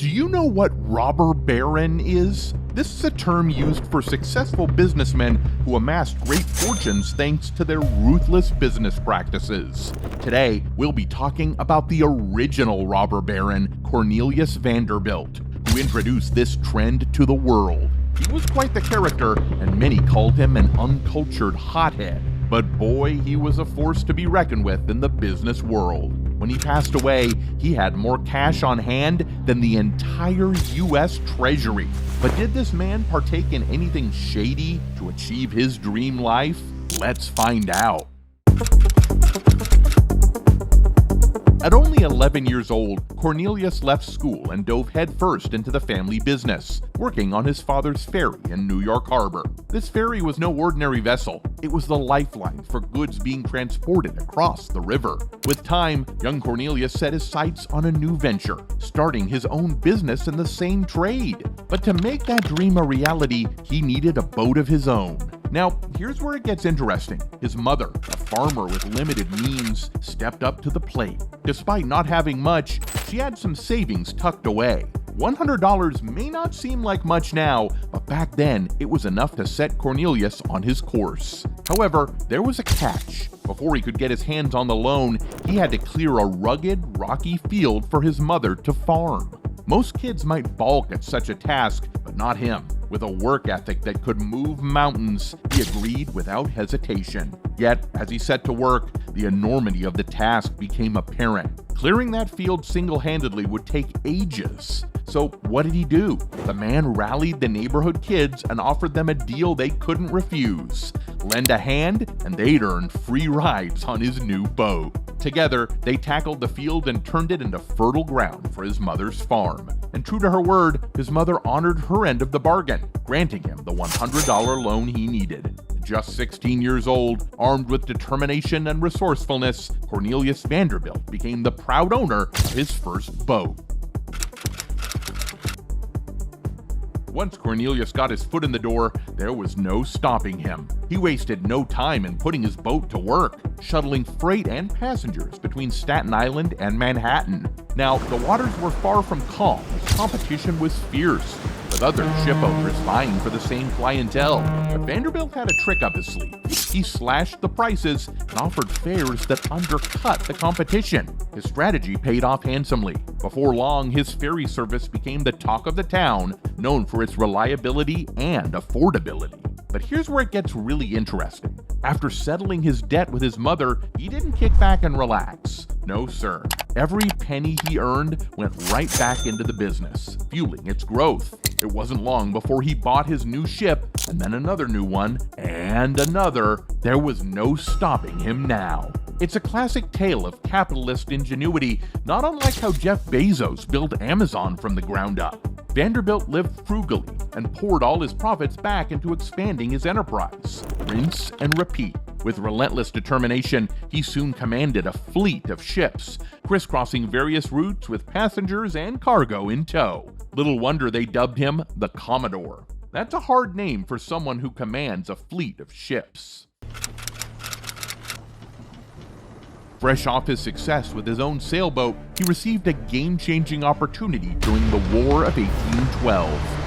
Do you know what robber baron is? This is a term used for successful businessmen who amassed great fortunes thanks to their ruthless business practices. Today, we'll be talking about the original robber baron, Cornelius Vanderbilt, who introduced this trend to the world. He was quite the character, and many called him an uncultured hothead. But boy, he was a force to be reckoned with in the business world. When he passed away, he had more cash on hand than the entire U.S. Treasury. But did this man partake in anything shady to achieve his dream life? Let's find out. At only 11 years old, Cornelius left school and dove headfirst into the family business, working on his father's ferry in New York Harbor. This ferry was no ordinary vessel. It was the lifeline for goods being transported across the river. With time, young Cornelius set his sights on a new venture, starting his own business in the same trade. But to make that dream a reality, he needed a boat of his own. Now, here's where it gets interesting. His mother, a farmer with limited means, stepped up to the plate. Despite not having much, she had some savings tucked away. $100 may not seem like much now, but back then it was enough to set Cornelius on his course. However, there was a catch. Before he could get his hands on the loan, he had to clear a rugged, rocky field for his mother to farm. Most kids might balk at such a task, but not him. With a work ethic that could move mountains, he agreed without hesitation. Yet, as he set to work, the enormity of the task became apparent. Clearing that field single-handedly would take ages. So what did he do? The man rallied the neighborhood kids and offered them a deal they couldn't refuse. Lend a hand, and they'd earn free rides on his new boat. Together, they tackled the field and turned it into fertile ground for his mother's farm. And true to her word, his mother honored her end of the bargain, granting him the $100 loan he needed. Just 16 years old, armed with determination and resourcefulness, Cornelius Vanderbilt became the proud owner of his first boat. Once Cornelius got his foot in the door, there was no stopping him. He wasted no time in putting his boat to work, shuttling freight and passengers between Staten Island and Manhattan. Now, the waters were far from calm as competition was fierce, with other ship owners vying for the same clientele. But Vanderbilt had a trick up his sleeve. He slashed the prices and offered fares that undercut the competition. His strategy paid off handsomely. Before long, his ferry service became the talk of the town, known for its reliability and affordability. But here's where it gets really interesting. After settling his debt with his mother, he didn't kick back and relax. No, sir. Every penny he earned went right back into the business, fueling its growth. It wasn't long before he bought his new ship, and then another new one, and another. There was no stopping him now. It's a classic tale of capitalist ingenuity, not unlike how Jeff Bezos built Amazon from the ground up. Vanderbilt lived frugally and poured all his profits back into expanding his enterprise. Rinse and repeat. With relentless determination, he soon commanded a fleet of ships, crisscrossing various routes with passengers and cargo in tow. Little wonder they dubbed him the Commodore. That's a hard name for someone who commands a fleet of ships. Fresh off his success with his own sailboat, he received a game-changing opportunity during the War of 1812.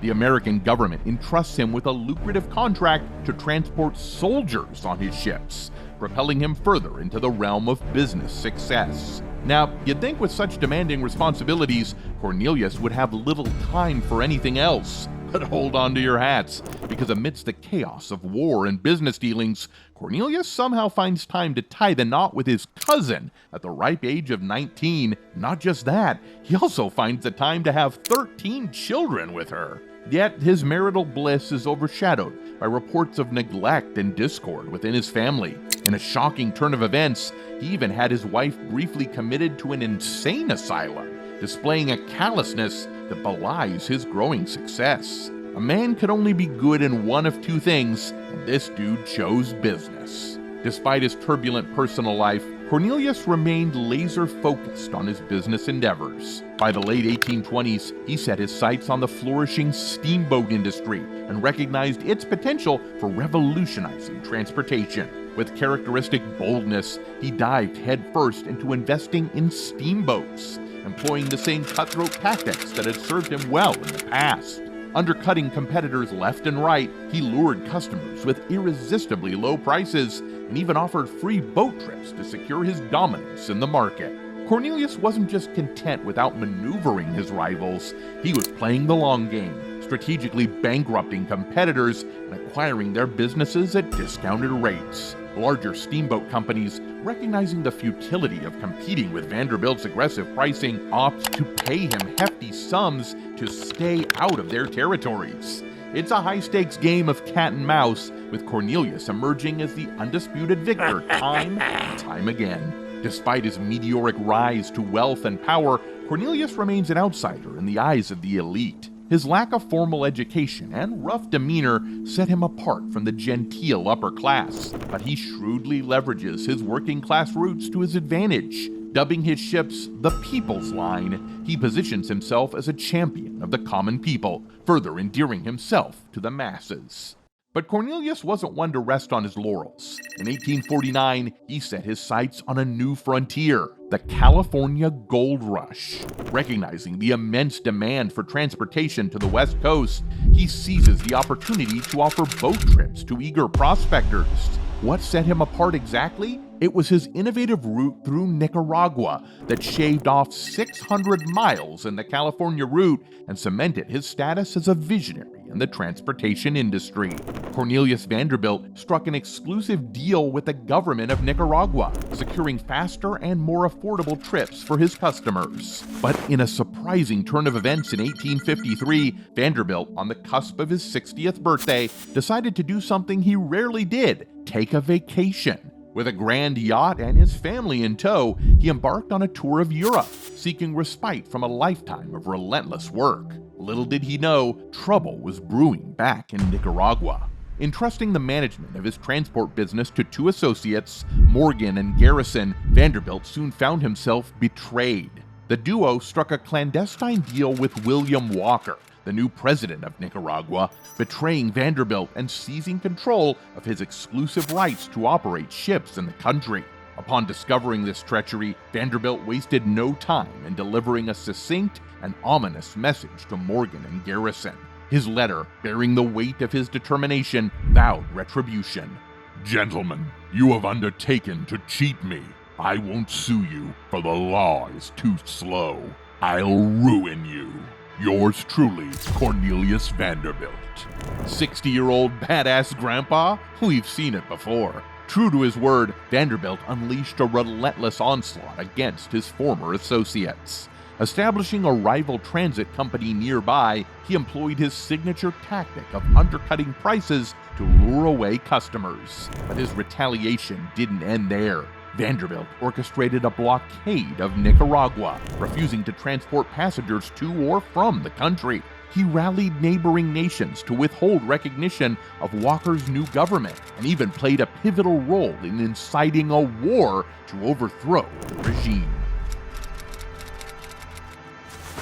The American government entrusts him with a lucrative contract to transport soldiers on his ships, propelling him further into the realm of business success. Now, you'd think with such demanding responsibilities, Cornelius would have little time for anything else. But hold on to your hats, because amidst the chaos of war and business dealings, Cornelius somehow finds time to tie the knot with his cousin at the ripe age of 19. Not just that, he also finds the time to have 13 children with her. Yet his marital bliss is overshadowed by reports of neglect and discord within his family. In a shocking turn of events, he even had his wife briefly committed to an insane asylum, displaying a callousness that belies his growing success. A man could only be good in one of two things, and this dude chose business. Despite his turbulent personal life, Cornelius remained laser-focused on his business endeavors. By the late 1820s, he set his sights on the flourishing steamboat industry and recognized its potential for revolutionizing transportation. With characteristic boldness, he dived headfirst into investing in steamboats. employing the same cutthroat tactics that had served him well in the past. Undercutting competitors left and right, he lured customers with irresistibly low prices and even offered free boat trips to secure his dominance in the market. Cornelius wasn't just content with outmaneuvering his rivals, he was playing the long game, strategically bankrupting competitors and acquiring their businesses at discounted rates. Larger steamboat companies, recognizing the futility of competing with Vanderbilt's aggressive pricing, opt to pay him hefty sums to stay out of their territories. It's a high-stakes game of cat and mouse, with Cornelius emerging as the undisputed victor time and time again. Despite his meteoric rise to wealth and power, Cornelius remains an outsider in the eyes of the elite. His lack of formal education and rough demeanor set him apart from the genteel upper class, but he shrewdly leverages his working-class roots to his advantage. Dubbing his ships the People's Line, he positions himself as a champion of the common people, further endearing himself to the masses. But Cornelius wasn't one to rest on his laurels. In 1849, he set his sights on a new frontier, the California Gold Rush. Recognizing the immense demand for transportation to the West Coast, he seizes the opportunity to offer boat trips to eager prospectors. What set him apart exactly? It was his innovative route through Nicaragua that shaved off 600 miles in the California route and cemented his status as a visionary in the transportation industry. Cornelius Vanderbilt struck an exclusive deal with the government of Nicaragua, securing faster and more affordable trips for his customers. But in a surprising turn of events in 1853, Vanderbilt, on the cusp of his 60th birthday, decided to do something he rarely did: take a vacation. With a grand yacht and his family in tow, he embarked on a tour of Europe, seeking respite from a lifetime of relentless work. Little did he know, trouble was brewing back in Nicaragua. Entrusting the management of his transport business to two associates, Morgan and Garrison, Vanderbilt soon found himself betrayed. The duo struck a clandestine deal with William Walker, the new president of Nicaragua, betraying Vanderbilt and seizing control of his exclusive rights to operate ships in the country. Upon discovering this treachery, Vanderbilt wasted no time in delivering a succinct and ominous message to Morgan and Garrison. His letter, bearing the weight of his determination, vowed retribution. "Gentlemen, you have undertaken to cheat me. I won't sue you, for the law is too slow. I'll ruin you. Yours truly, Cornelius Vanderbilt." 60-year-old badass grandpa? We've seen it before. True to his word, Vanderbilt unleashed a relentless onslaught against his former associates. Establishing a rival transit company nearby, he employed his signature tactic of undercutting prices to lure away customers. But his retaliation didn't end there. Vanderbilt orchestrated a blockade of Nicaragua, refusing to transport passengers to or from the country. He rallied neighboring nations to withhold recognition of Walker's new government, and even played a pivotal role in inciting a war to overthrow the regime.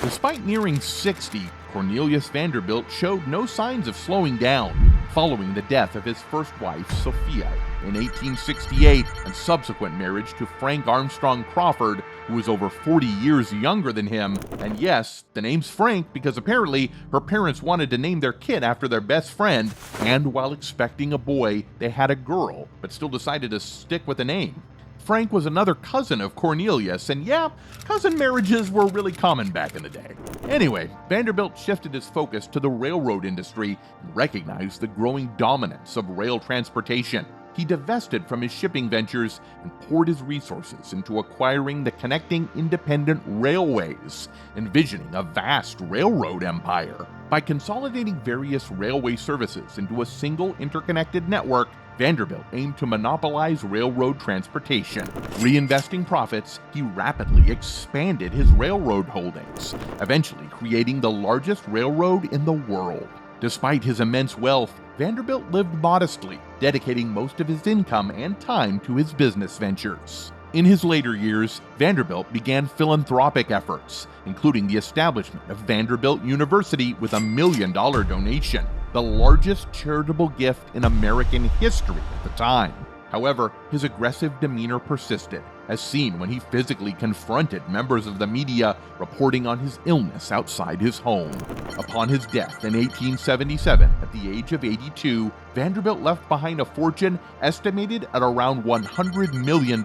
Despite nearing 60, Cornelius Vanderbilt showed no signs of slowing down. Following the death of his first wife, Sophia, in 1868, and subsequent marriage to Frank Armstrong Crawford, who was over 40 years younger than him. And yes, the name's Frank because apparently her parents wanted to name their kid after their best friend, and while expecting a boy, they had a girl, but still decided to stick with the name. Frank was another cousin of Cornelius, and yeah, cousin marriages were really common back in the day. Anyway, Vanderbilt shifted his focus to the railroad industry and recognized the growing dominance of rail transportation. He divested from his shipping ventures and poured his resources into acquiring the connecting independent railways, envisioning a vast railroad empire. By consolidating various railway services into a single interconnected network, Vanderbilt aimed to monopolize railroad transportation. Reinvesting profits, he rapidly expanded his railroad holdings, eventually creating the largest railroad in the world. Despite his immense wealth, Vanderbilt lived modestly, dedicating most of his income and time to his business ventures. In his later years, Vanderbilt began philanthropic efforts, including the establishment of Vanderbilt University with $1 million donation, the largest charitable gift in American history at the time. However, his aggressive demeanor persisted, as seen when he physically confronted members of the media reporting on his illness outside his home. Upon his death in 1877, at the age of 82, Vanderbilt left behind a fortune estimated at around $100 million,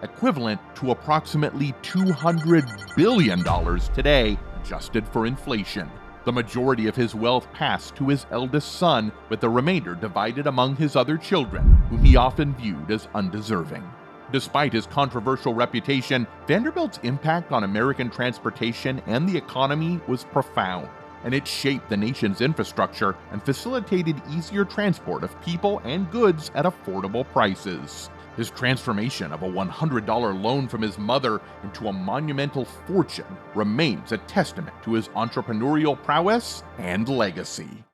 equivalent to approximately $200 billion today, adjusted for inflation. The majority of his wealth passed to his eldest son, with the remainder divided among his other children, whom he often viewed as undeserving. Despite his controversial reputation, Vanderbilt's impact on American transportation and the economy was profound, and it shaped the nation's infrastructure and facilitated easier transport of people and goods at affordable prices. His transformation of a $100 loan from his mother into a monumental fortune remains a testament to his entrepreneurial prowess and legacy.